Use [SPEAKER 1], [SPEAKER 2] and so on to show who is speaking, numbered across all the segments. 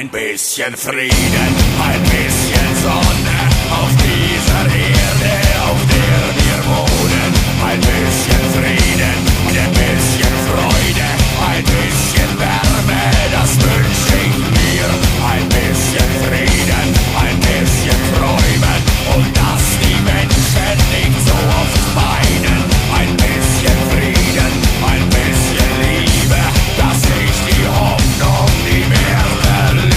[SPEAKER 1] Ein bisschen Frieden, ein bisschen Sonne auf dieser Erde, auf der wir wohnen. Ein bisschen Frieden und ein bisschen Freude, ein bisschen Wärme, das wünsche ich mir. Ein bisschen Frieden, ein bisschen Träumen und dass die Menschen nicht so oft weinen. Ein bisschen Frieden, ein bisschen Liebe, dass ich die Hoffnung nie mehr verliere.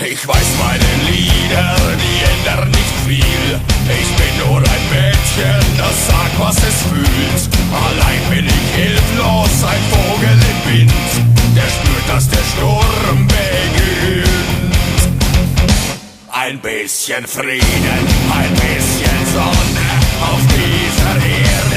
[SPEAKER 1] Ich weiß, meine Lieder, die ändern nicht viel. Ich bin nur ein Mädchen, das sagt, was es fühlt. Allein bin ich hilflos, ein Vogel im Wind, der spürt, dass der Sturm beginnt. Ein bisschen Frieden, ein bisschen Sonne auf dieser Erde.